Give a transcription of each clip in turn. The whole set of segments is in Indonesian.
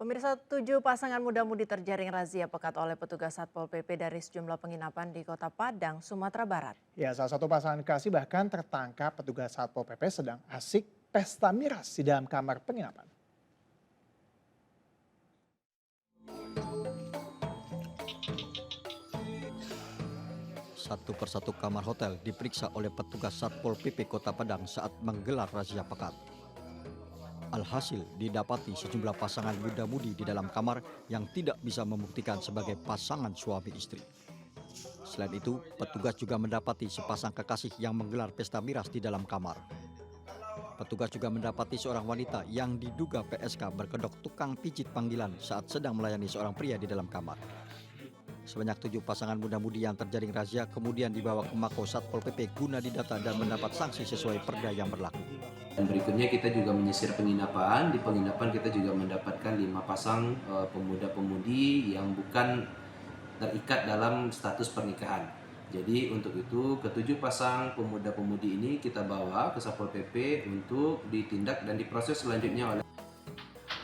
Pemirsa, 7 pasangan muda-mudi terjaring razia pekat oleh petugas Satpol PP dari sejumlah penginapan di Kota Padang, Sumatera Barat. Ya, salah satu pasangan kekasih bahkan tertangkap petugas Satpol PP sedang asik pesta miras di dalam kamar penginapan. Satu persatu kamar hotel diperiksa oleh petugas Satpol PP Kota Padang saat menggelar razia pekat. Alhasil didapati sejumlah pasangan muda-mudi di dalam kamar yang tidak bisa membuktikan sebagai pasangan suami istri. Selain itu, petugas juga mendapati sepasang kekasih yang menggelar pesta miras di dalam kamar. Petugas juga mendapati seorang wanita yang diduga PSK berkedok tukang pijit panggilan saat sedang melayani seorang pria di dalam kamar. Sebanyak 7 pasangan muda-mudi yang terjaring razia kemudian dibawa ke Mako Satpol PP guna didata dan mendapat sanksi sesuai perda yang berlaku. Dan berikutnya kita juga menyisir penginapan. Di penginapan kita juga mendapatkan 5 pasang pemuda-pemudi yang bukan terikat dalam status pernikahan. Jadi untuk itu ke-7 pasang pemuda-pemudi ini kita bawa ke Satpol PP untuk ditindak dan diproses selanjutnya oleh.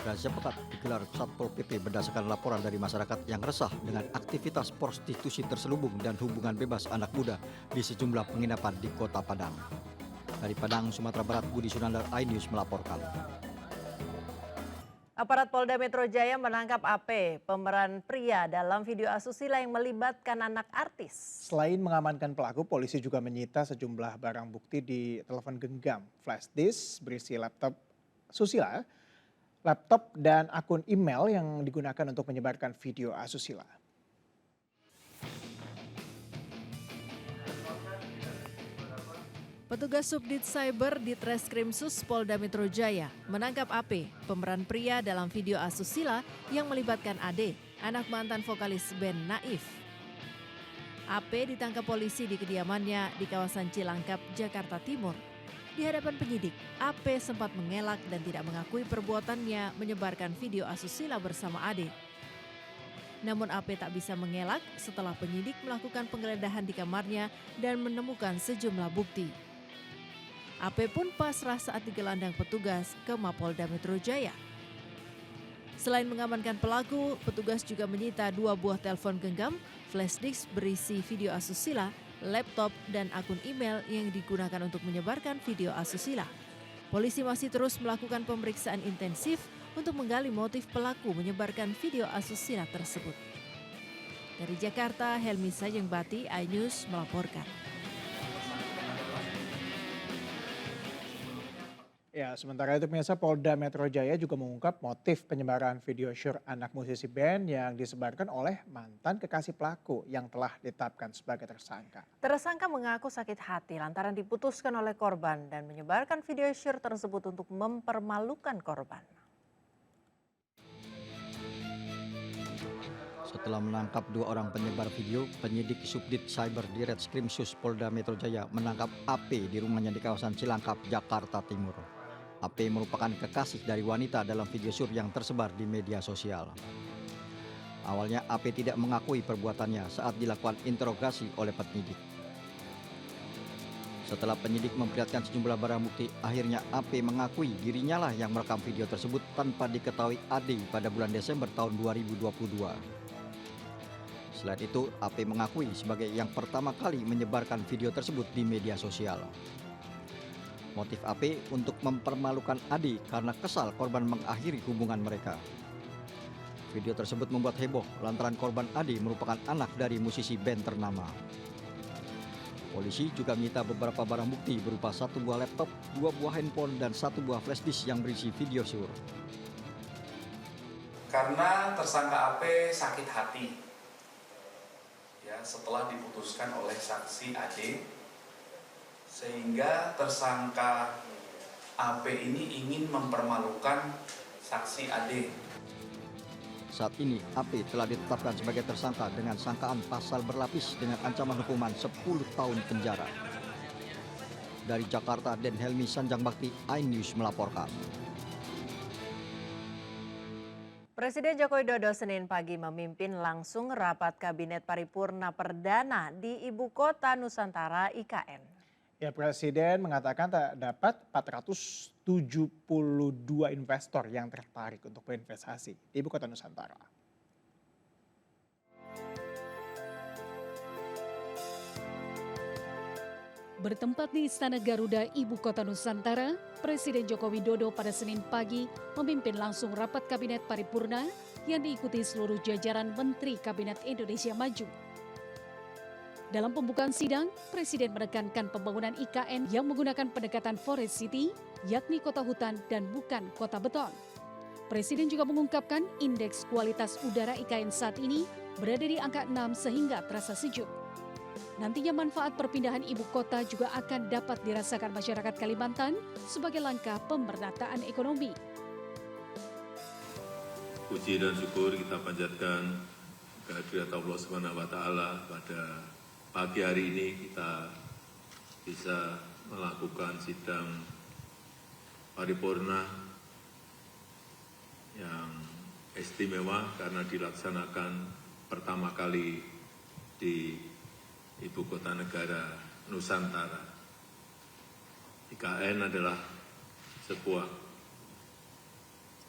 Razia pekat digelar Satpol PP berdasarkan laporan dari masyarakat yang resah dengan aktivitas prostitusi terselubung dan hubungan bebas anak muda di sejumlah penginapan di Kota Padang. Dari Padang, Sumatera Barat, Budi Sunandar, iNews melaporkan. Aparat Polda Metro Jaya menangkap AP, pemeran pria dalam video asusila yang melibatkan anak artis. Selain mengamankan pelaku, polisi juga menyita sejumlah barang bukti di telepon genggam, flash disk berisi laptop susila, laptop dan akun email yang digunakan untuk menyebarkan video asusila. Petugas Subdit Cyber di Treskrimsus Polda Metro Jaya menangkap AP, pemeran pria dalam video asusila yang melibatkan Ade, anak mantan vokalis band Naif. AP ditangkap polisi di kediamannya di kawasan Cilangkap, Jakarta Timur. Di hadapan penyidik, AP sempat mengelak dan tidak mengakui perbuatannya menyebarkan video asusila bersama Ade. Namun AP tak bisa mengelak setelah penyidik melakukan penggeledahan di kamarnya dan menemukan sejumlah bukti. AP pun pasrah saat digelandang petugas ke Mapolda Metro Jaya. Selain mengamankan pelaku, petugas juga menyita 2 buah telepon genggam, flash disk berisi video asusila, laptop, dan akun email yang digunakan untuk menyebarkan video asusila. Polisi masih terus melakukan pemeriksaan intensif untuk menggali motif pelaku menyebarkan video asusila tersebut. Dari Jakarta, Helmi Sajengbati, iNews melaporkan. Ya, sementara itu pemirsa, Polda Metro Jaya juga mengungkap motif penyebaran video syur anak musisi band yang disebarkan oleh mantan kekasih pelaku yang telah ditetapkan sebagai tersangka. Tersangka mengaku sakit hati lantaran diputuskan oleh korban dan menyebarkan video syur tersebut untuk mempermalukan korban. Setelah menangkap 2 orang penyebar video, penyidik Subdit Cyber di Treskrimsus Polda Metro Jaya menangkap AP di rumahnya di kawasan Cilangkap, Jakarta Timur. AP merupakan kekasih dari wanita dalam video syur yang tersebar di media sosial. Awalnya AP tidak mengakui perbuatannya saat dilakukan interogasi oleh penyidik. Setelah penyidik memperlihatkan sejumlah barang bukti, akhirnya AP mengakui dirinya lah yang merekam video tersebut tanpa diketahui Ade pada bulan Desember tahun 2022. Selain itu, AP mengakui sebagai yang pertama kali menyebarkan video tersebut di media sosial. Motif AP untuk mempermalukan Ade karena kesal korban mengakhiri hubungan mereka. Video tersebut membuat heboh lantaran korban Ade merupakan anak dari musisi band ternama. Polisi juga menyita beberapa barang bukti berupa 1 buah laptop, 2 buah handphone, dan 1 buah flash disk yang berisi video syur. Karena tersangka AP sakit hati ya setelah diputuskan oleh saksi Ade, sehingga tersangka AP ini ingin mempermalukan saksi Ade. Saat ini AP telah ditetapkan sebagai tersangka dengan sangkaan pasal berlapis dengan ancaman hukuman 10 tahun penjara. Dari Jakarta, Den Helmi Sanjangbakti, iNews melaporkan. Presiden Joko Widodo Senin pagi memimpin langsung rapat Kabinet Paripurna Perdana di Ibu Kota Nusantara IKN. Ya, Presiden mengatakan terdapat 472 investor yang tertarik untuk berinvestasi di Ibu Kota Nusantara. Bertempat di Istana Garuda, Ibu Kota Nusantara, Presiden Joko Widodo pada Senin pagi memimpin langsung rapat Kabinet Paripurna yang diikuti seluruh jajaran Menteri Kabinet Indonesia Maju. Dalam pembukaan sidang, Presiden menekankan pembangunan IKN yang menggunakan pendekatan Forest City, yakni kota hutan dan bukan kota beton. Presiden juga mengungkapkan indeks kualitas udara IKN saat ini berada di angka 6 sehingga terasa sejuk. Nantinya manfaat perpindahan ibu kota juga akan dapat dirasakan masyarakat Kalimantan sebagai langkah pemerataan ekonomi. Puji dan syukur kita panjatkan kehadirat Allah SWT pada pagi hari ini kita bisa melakukan sidang paripurna yang istimewa karena dilaksanakan pertama kali di Ibu Kota Negara Nusantara. IKN adalah sebuah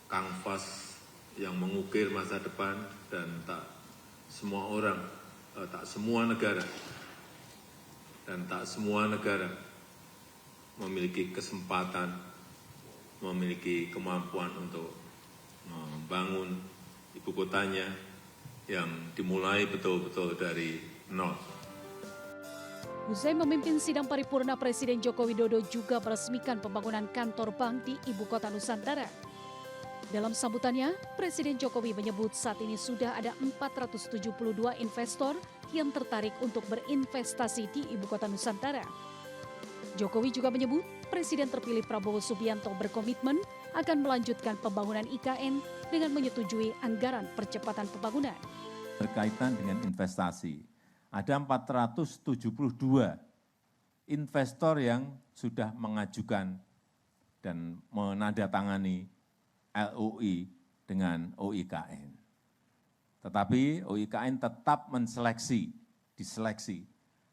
kanvas yang mengukir masa depan dan tak semua negara memiliki kesempatan, memiliki kemampuan untuk membangun ibu kotanya yang dimulai betul-betul dari nol. Usai memimpin sidang paripurna, Presiden Joko Widodo juga meresmikan pembangunan kantor bank di Ibu Kota Nusantara. Dalam sambutannya, Presiden Jokowi menyebut saat ini sudah ada 472 investor yang tertarik untuk berinvestasi di Ibu Kota Nusantara. Jokowi juga menyebut Presiden terpilih Prabowo Subianto berkomitmen akan melanjutkan pembangunan IKN dengan menyetujui anggaran percepatan pembangunan. Berkaitan dengan investasi, ada 472 investor yang sudah mengajukan dan menandatangani LOI dengan OIKN. Tetapi OIKN tetap diseleksi,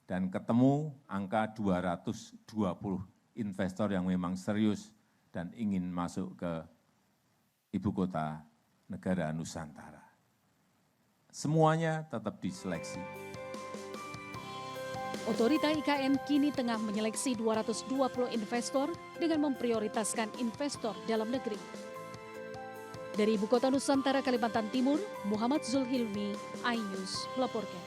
dan ketemu angka 220 investor yang memang serius dan ingin masuk ke Ibu Kota Negara Nusantara. Semuanya tetap diseleksi. Otorita IKN kini tengah menyeleksi 220 investor dengan memprioritaskan investor dalam negeri. Dari Ibu Kota Nusantara, Kalimantan Timur, Muhammad Zulhilmi, iNews melaporkan.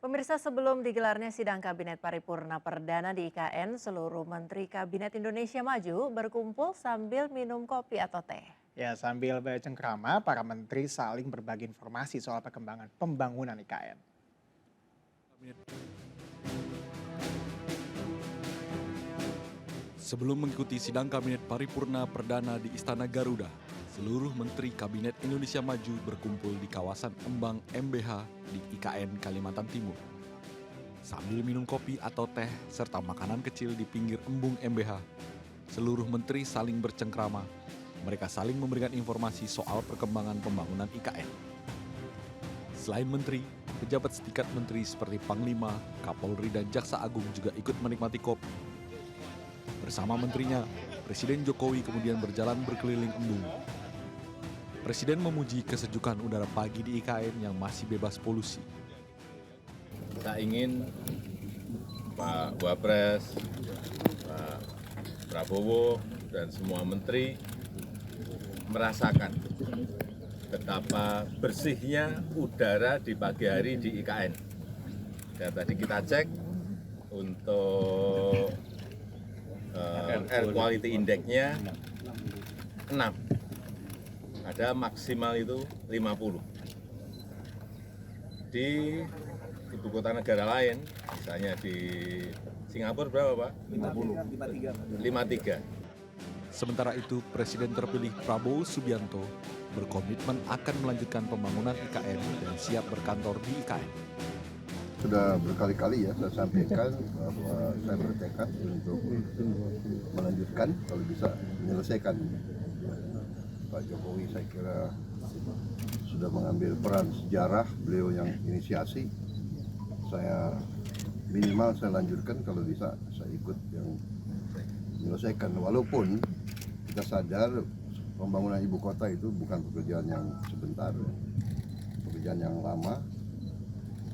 Pemirsa, sebelum digelarnya sidang Kabinet Paripurna Perdana di IKN, seluruh Menteri Kabinet Indonesia Maju berkumpul sambil minum kopi atau teh. Ya, sambil bercengkrama, para menteri saling berbagi informasi soal perkembangan pembangunan IKN. Sebelum mengikuti sidang Kabinet Paripurna Perdana di Istana Garuda, seluruh Menteri Kabinet Indonesia Maju berkumpul di kawasan Embang MBH di IKN Kalimantan Timur. Sambil minum kopi atau teh serta makanan kecil di pinggir embung MBH, seluruh menteri saling bercengkrama. Mereka saling memberikan informasi soal perkembangan pembangunan IKN. Selain menteri, pejabat setingkat menteri seperti Panglima, Kapolri, dan Jaksa Agung juga ikut menikmati kopi. Bersama menterinya, Presiden Jokowi kemudian berjalan berkeliling embung. Presiden memuji kesejukan udara pagi di IKN yang masih bebas polusi. Kita ingin Pak Wapres, Pak Prabowo, dan semua menteri merasakan betapa bersihnya udara di pagi hari di IKN. Dan tadi kita cek untuk air quality index-nya 6. Ada maksimal itu 50. Di ibu kota negara lain, misalnya di Singapura berapa Pak? 53. Sementara itu, Presiden terpilih Prabowo Subianto berkomitmen akan melanjutkan pembangunan IKN dan siap berkantor di IKN. Sudah berkali-kali ya saya sampaikan bahwa saya bertekad untuk melanjutkan, kalau bisa menyelesaikan. Pak Jokowi saya kira sudah mengambil peran sejarah, beliau yang inisiasi. Saya minimal saya lanjutkan, kalau bisa saya ikut yang menyelesaikan. Walaupun kita sadar pembangunan ibu kota itu bukan pekerjaan yang sebentar, pekerjaan yang lama,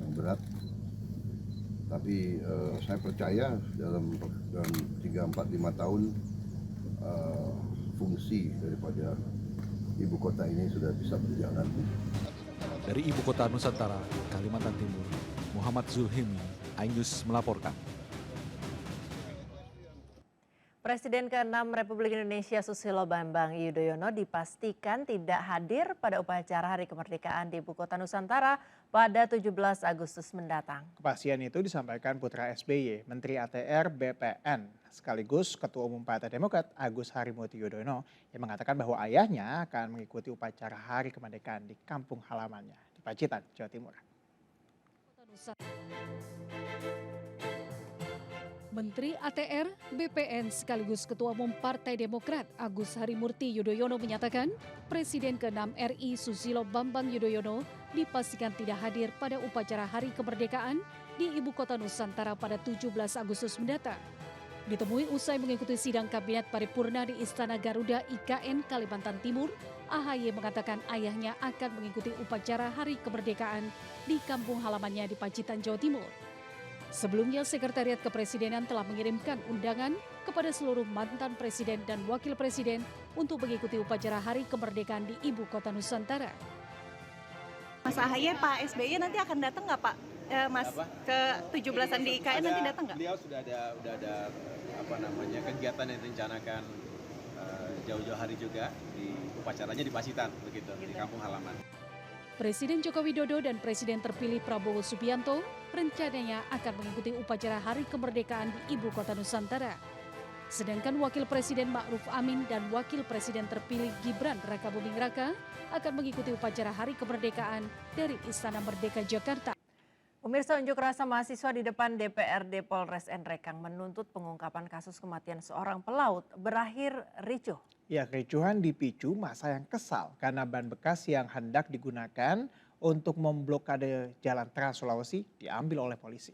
yang berat. Tapi saya percaya dalam 3, 4, 5 tahun fungsi daripada ibu kota ini sudah bisa berjalan. Dari Ibu Kota Nusantara, Kalimantan Timur, Muhammad Zulhimi, iNews melaporkan. Presiden ke-6 Republik Indonesia Susilo Bambang Yudhoyono dipastikan tidak hadir pada upacara Hari Kemerdekaan di Ibu Kota Nusantara pada 17 Agustus mendatang. Kepastian itu disampaikan putra SBY, Menteri ATR BPN, sekaligus Ketua Umum Partai Demokrat Agus Harimurti Yudhoyono, yang mengatakan bahwa ayahnya akan mengikuti upacara Hari Kemerdekaan di kampung halamannya di Pacitan, Jawa Timur. Menteri ATR BPN sekaligus Ketua Umum Partai Demokrat Agus Harimurti Yudhoyono menyatakan Presiden ke-6 RI Susilo Bambang Yudhoyono dipastikan tidak hadir pada upacara Hari Kemerdekaan di Ibu Kota Nusantara pada 17 Agustus mendatang. Ditemui usai mengikuti sidang Kabinet Paripurna di Istana Garuda IKN Kalimantan Timur, AHY mengatakan ayahnya akan mengikuti upacara Hari Kemerdekaan di kampung halamannya di Pacitan, Jawa Timur. Sebelumnya, Sekretariat Kepresidenan telah mengirimkan undangan kepada seluruh mantan presiden dan wakil presiden untuk mengikuti upacara Hari Kemerdekaan di Ibu Kota Nusantara. Mas AHY, Pak SBY nanti akan datang nggak Pak? Mas ke 17-an di IKN nanti datang nggak? Beliau sudah ada kegiatan yang direncanakan jauh-jauh hari juga, di upacaranya di Pacitan begitu, di kampung halaman. Presiden Joko Widodo dan Presiden terpilih Prabowo Subianto rencananya akan mengikuti upacara Hari Kemerdekaan di Ibu Kota Nusantara. Sedangkan Wakil Presiden Ma'ruf Amin dan Wakil Presiden terpilih Gibran Rakabuming Raka akan mengikuti upacara Hari Kemerdekaan dari Istana Merdeka Jakarta. Pemirsa, unjuk rasa mahasiswa di depan DPRD Polres Nrekang menuntut pengungkapan kasus kematian seorang pelaut berakhir ricuh. Ya, kericuhan dipicu massa yang kesal karena ban bekas yang hendak digunakan untuk memblokade jalan Trans Sulawesi diambil oleh polisi.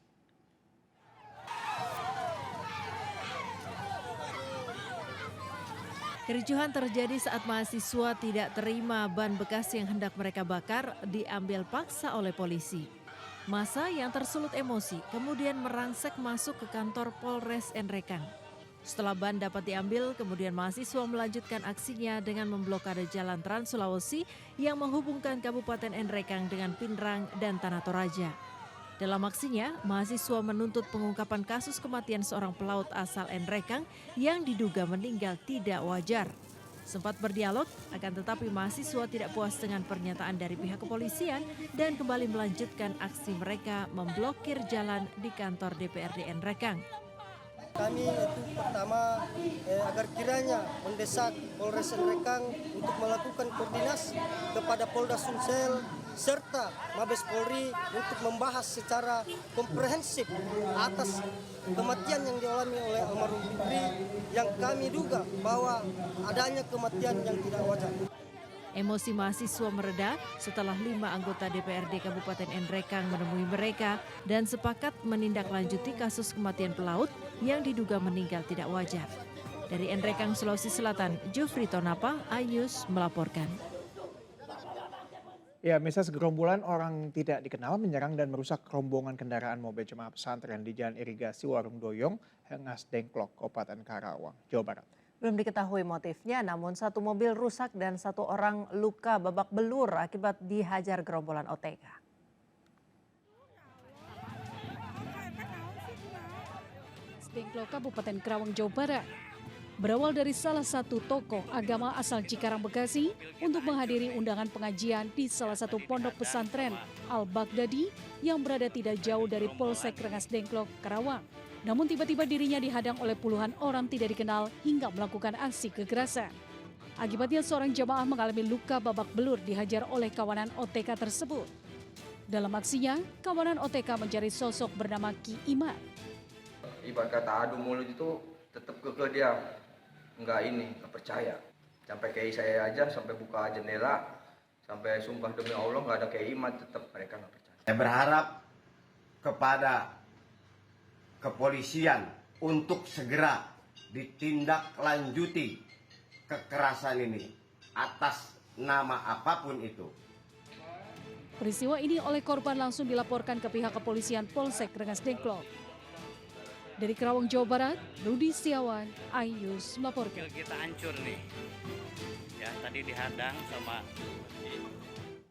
Kericuhan terjadi saat mahasiswa tidak terima ban bekas yang hendak mereka bakar diambil paksa oleh polisi. Massa yang tersulut emosi kemudian merangsek masuk ke kantor Polres Nrekang. Setelah ban dapat diambil, kemudian mahasiswa melanjutkan aksinya dengan memblokade jalan Trans Sulawesi yang menghubungkan Kabupaten Nrekang dengan Pinrang dan Tanah Toraja. Dalam aksinya, mahasiswa menuntut pengungkapan kasus kematian seorang pelaut asal Nrekang yang diduga meninggal tidak wajar. Sempat berdialog, akan tetapi mahasiswa tidak puas dengan pernyataan dari pihak kepolisian dan kembali melanjutkan aksi mereka memblokir jalan di kantor DPRD Nrekang. Kami itu pertama agar kiranya mendesak Polres Nrekang untuk melakukan koordinasi kepada Polda Sumsel serta Mabes Polri untuk membahas secara komprehensif atas kematian yang dialami oleh almarhum Fitri yang kami duga bahwa adanya kematian yang tidak wajar. Emosi mahasiswa mereda setelah 5 anggota DPRD Kabupaten Nrekang menemui mereka dan sepakat menindaklanjuti kasus kematian pelaut yang diduga meninggal tidak wajar. Dari Nrekang, Sulawesi Selatan, Jufri Tonapa, iNews melaporkan. Ya, misal segerombolan orang tidak dikenal menyerang dan merusak rombongan kendaraan mobil jemaah pesantren di Jalan Irigasi Warung Doyong, Hengas Dengklok, Kabupaten Karawang, Jawa Barat. Belum diketahui motifnya, namun satu mobil rusak dan satu orang luka babak belur akibat dihajar gerombolan OTK. Dengklok, Kabupaten Karawang, Jawa Barat. Berawal dari salah satu tokoh agama asal Cikarang, Bekasi untuk menghadiri undangan pengajian di salah satu pondok pesantren Al-Baghdadi yang berada tidak jauh dari Polsek Rengas Dengklok, Karawang. Namun tiba-tiba dirinya dihadang oleh puluhan orang tidak dikenal hingga melakukan aksi kekerasan. Akibatnya seorang jamaah mengalami luka babak belur dihajar oleh kawanan OTK tersebut. Dalam aksinya, kawanan OTK mencari sosok bernama Ki Iman. Ibarat kata adu mulut itu tetap kekeh dia. Enggak percaya. Sampai kayak saya aja, sampai buka jendela, sampai sumpah demi Allah nggak ada keiman, tetap mereka nggak percaya. Saya berharap kepada kepolisian untuk segera ditindaklanjuti kekerasan ini atas nama apapun itu. Peristiwa ini oleh korban langsung dilaporkan ke pihak kepolisian Polsek Rengas Dengklok. Dari Karawang, Jawa Barat, Rudi Setiawan, iNews melaporkan. Kita hancur nih, ya tadi dihadang sama.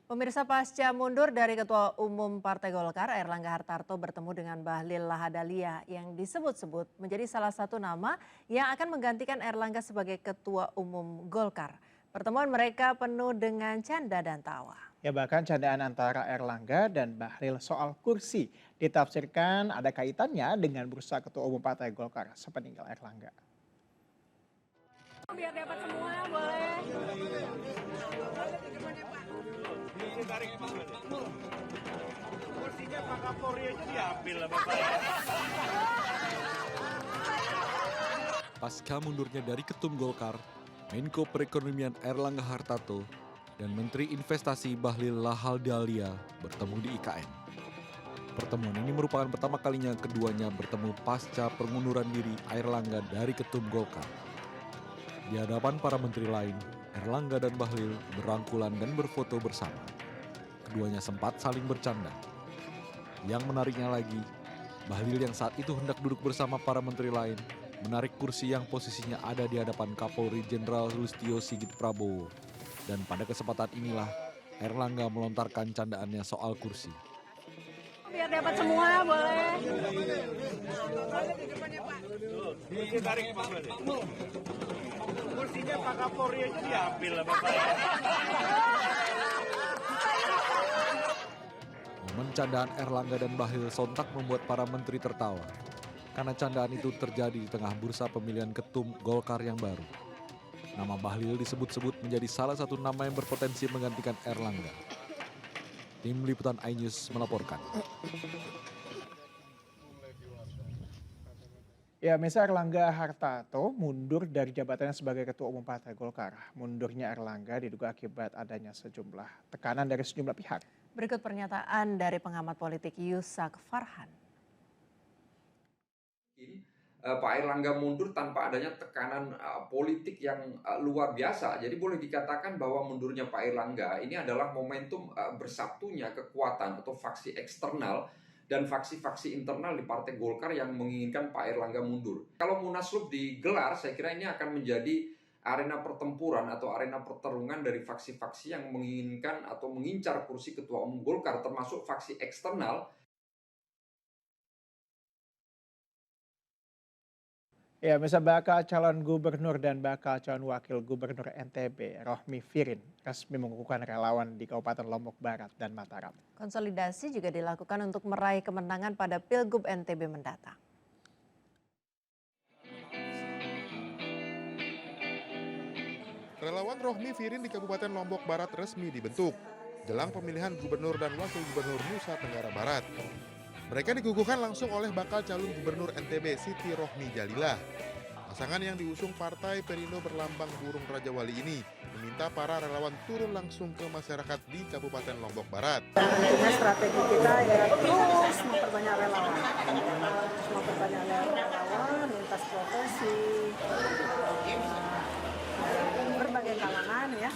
Pemirsa, pasca mundur dari Ketua Umum Partai Golkar, Airlangga Hartarto bertemu dengan Bahlil Lahadalia yang disebut-sebut menjadi salah satu nama yang akan menggantikan Airlangga sebagai Ketua Umum Golkar. Pertemuan mereka penuh dengan canda dan tawa. Ya, bahkan candaan antara Airlangga dan Bahlil soal kursi ditafsirkan ada kaitannya dengan bursa Ketua Umum Partai Golkar sepeninggal Airlangga. Biar dapat semua, boleh. Kursinya Pak Kapolri aja diambil lah Bapak. Pasca mundurnya dari Ketum Golkar, Menko Perekonomian Airlangga Hartarto dan Menteri Investasi Bahlil Lahadalia bertemu di IKN. Pertemuan ini merupakan pertama kalinya keduanya bertemu pasca pengunduran diri Airlangga dari Ketum Golkar. Di hadapan para menteri lain, Airlangga dan Bahlil berangkulan dan berfoto bersama. Keduanya sempat saling bercanda. Yang menariknya lagi, Bahlil yang saat itu hendak duduk bersama para menteri lain, menarik kursi yang posisinya ada di hadapan Kapolri Jenderal Sulistyo Sigit Prabowo. Dan pada kesempatan inilah, Airlangga melontarkan candaannya soal kursi. Biar dapat semua, boleh. Kursinya Pak Kapolri aja diambil lah Bapak. Momen candaan Airlangga dan Bahlil sontak membuat para menteri tertawa. Karena candaan itu terjadi di tengah bursa pemilihan ketum Golkar yang baru. Nama Bahlil disebut-sebut menjadi salah satu nama yang berpotensi menggantikan Airlangga. Tim Liputan iNews melaporkan. Ya, misal Airlangga Hartarto mundur dari jabatannya sebagai Ketua Umum Partai Golkar. Mundurnya Airlangga diduga akibat adanya sejumlah tekanan dari sejumlah pihak. Berikut pernyataan dari pengamat politik Yusak Farhan. Pak Airlangga mundur tanpa adanya tekanan politik yang luar biasa. Jadi boleh dikatakan bahwa mundurnya Pak Airlangga ini adalah momentum bersatunya kekuatan atau faksi eksternal dan faksi-faksi internal di Partai Golkar yang menginginkan Pak Airlangga mundur. Kalau Munaslup digelar, saya kira ini akan menjadi arena pertempuran atau arena pertarungan dari faksi-faksi yang menginginkan atau mengincar kursi Ketua Umum Golkar, termasuk faksi eksternal. Ya, misal bakal calon gubernur dan bakal calon wakil gubernur NTB, Rohmi Firin, resmi mengukuhkan relawan di Kabupaten Lombok Barat dan Mataram. Konsolidasi juga dilakukan untuk meraih kemenangan pada Pilgub NTB mendatang. Relawan Rohmi Firin di Kabupaten Lombok Barat resmi dibentuk jelang pemilihan gubernur dan wakil gubernur Nusa Tenggara Barat. Mereka diguguhkan langsung oleh bakal calon gubernur NTB Siti Rohmi Jalilah. Pasangan yang diusung Partai Perindo berlambang burung Raja Wali ini meminta para relawan turun langsung ke masyarakat di Kabupaten Lombok Barat. Tentunya strategi kita ya terus memperbanyak relawan. Memperbanyak relawan lintas profesi, berbagai kalangan ya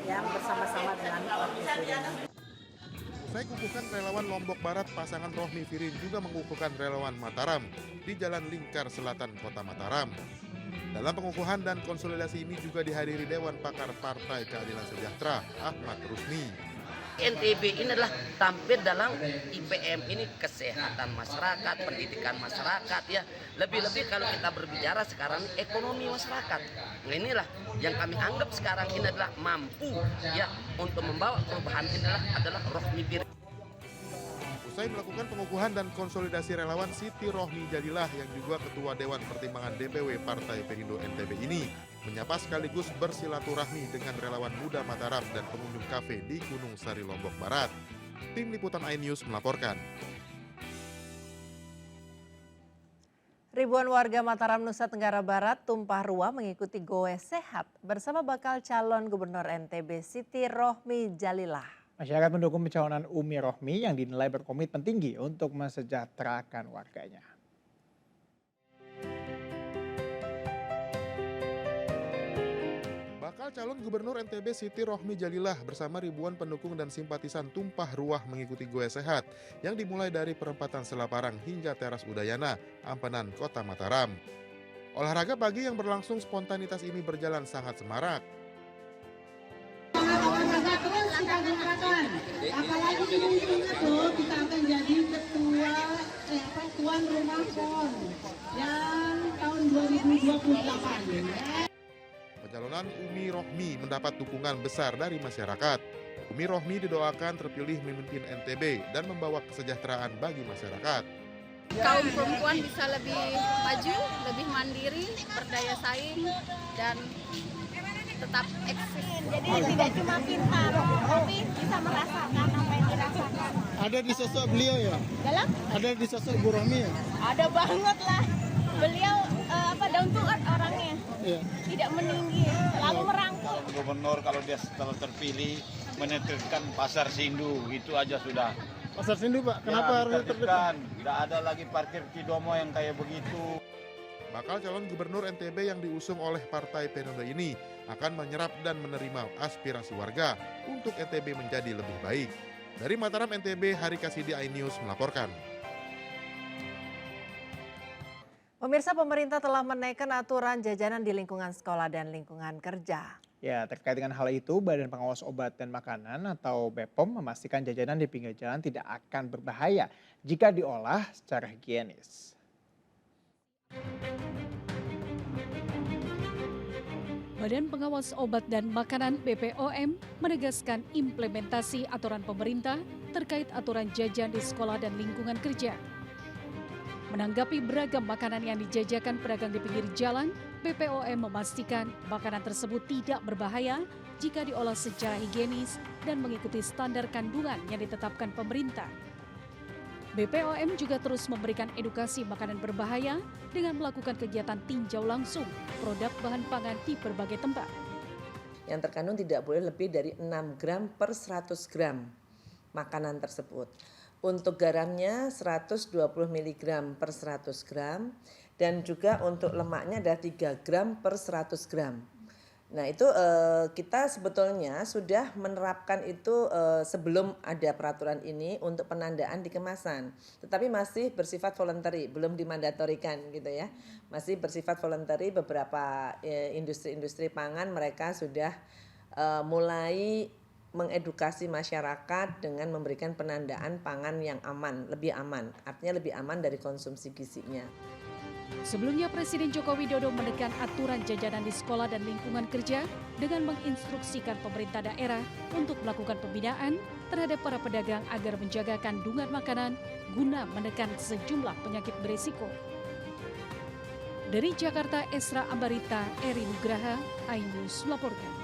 yang bersama-sama dengan Rohmi Firin. Usai kukuhkan relawan Lombok Barat, pasangan Rohmi Firin juga mengukuhkan relawan Mataram di Jalan Lingkar Selatan Kota Mataram. Dalam pengukuhan dan konsolidasi ini juga dihadiri Dewan Pakar Partai Keadilan Sejahtera, Ahmad Rusmi. NTB ini adalah tampil dalam IPM ini kesehatan masyarakat, pendidikan masyarakat ya. Lebih-lebih kalau kita berbicara sekarang ekonomi masyarakat. Nah inilah yang kami anggap sekarang ini adalah mampu ya untuk membawa perubahan ini adalah Rohmi Firin. Usai melakukan pengukuhan dan konsolidasi relawan Siti Rohmi Jalilah yang juga Ketua Dewan Pertimbangan DPW Partai Perindo NTB ini menyapa sekaligus bersilaturahmi dengan relawan muda Mataram dan pengunjung kafe di Gunung Sari Lombok Barat. Tim Liputan iNews melaporkan. Ribuan warga Mataram, Nusa Tenggara Barat tumpah ruah mengikuti goes sehat bersama bakal calon gubernur NTB Siti Rohmi Jalilah. Masyarakat mendukung pencalonan Umi Rohmi yang dinilai berkomitmen tinggi untuk mesejahterakan warganya. Bakal calon Gubernur NTB Siti Rohmi Jalilah bersama ribuan pendukung dan simpatisan tumpah ruah mengikuti Goes Sehat yang dimulai dari perempatan Selaparang hingga Teras Udayana, Ampenan, Kota Mataram. Olahraga pagi yang berlangsung spontanitas ini berjalan sangat semarak. Olahraga terus kita gerakkan, apalagi kita akan jadi tuan rumah PON yang tahun 2028. Pencalonan Umi Rohmi mendapat dukungan besar dari masyarakat. Umi Rohmi didoakan terpilih memimpin NTB dan membawa kesejahteraan bagi masyarakat. Kaum perempuan bisa lebih maju, lebih mandiri, berdaya saing, dan tetap eksis. Jadi tidak cuma pintar, tapi bisa merasakan apa yang dirasakan. Ada di sosok beliau ya? Dalam? Ada di sosok Bu Rohmi ya? Ada banget lah. Beliau down to earth orangnya. Iya. Tidak meninggi, selalu merangkul. Gubernur kalau dia setelah terpilih menerbitkan pasar Sindu, itu aja sudah. Pasar Sindu Pak, kenapa harus diterbitkan? Tidak ada lagi parkir Kidomo yang kayak begitu. Bakal calon Gubernur NTB yang diusung oleh Partai Perindo ini akan menyerap dan menerima aspirasi warga untuk NTB menjadi lebih baik. Dari Mataram NTB, Hari Kasidi iNews melaporkan. Pemirsa, pemerintah telah menaikkan aturan jajanan di lingkungan sekolah dan lingkungan kerja. Ya, terkait dengan hal itu, Badan Pengawas Obat dan Makanan atau BPOM memastikan jajanan di pinggir jalan tidak akan berbahaya jika diolah secara higienis. Badan Pengawas Obat dan Makanan BPOM menegaskan implementasi aturan pemerintah terkait aturan jajan di sekolah dan lingkungan kerja. Menanggapi beragam makanan yang dijajakan pedagang di pinggir jalan, BPOM memastikan makanan tersebut tidak berbahaya jika diolah secara higienis dan mengikuti standar kandungan yang ditetapkan pemerintah. BPOM juga terus memberikan edukasi makanan berbahaya dengan melakukan kegiatan tinjau langsung produk bahan pangan di berbagai tempat. Yang terkandung tidak boleh lebih dari 6 gram per 100 gram makanan tersebut. Untuk garamnya 120 mg per 100 gram dan juga untuk lemaknya ada 3 gram per 100 gram. Nah itu kita sebetulnya sudah menerapkan itu sebelum ada peraturan ini untuk penandaan di kemasan. Tetapi masih bersifat voluntary, belum dimandatorikan gitu ya. Masih bersifat voluntary, beberapa industri-industri pangan mereka sudah mulai mengedukasi masyarakat dengan memberikan penandaan pangan yang aman, lebih aman. Artinya lebih aman dari konsumsi gizinya. Sebelumnya Presiden Joko Widodo menekan aturan jajanan di sekolah dan lingkungan kerja dengan menginstruksikan pemerintah daerah untuk melakukan pembinaan terhadap para pedagang agar menjaga kandungan makanan guna menekan sejumlah penyakit berisiko. Dari Jakarta, Esra Ambarita, Eri Nugraha, iNews melaporkan.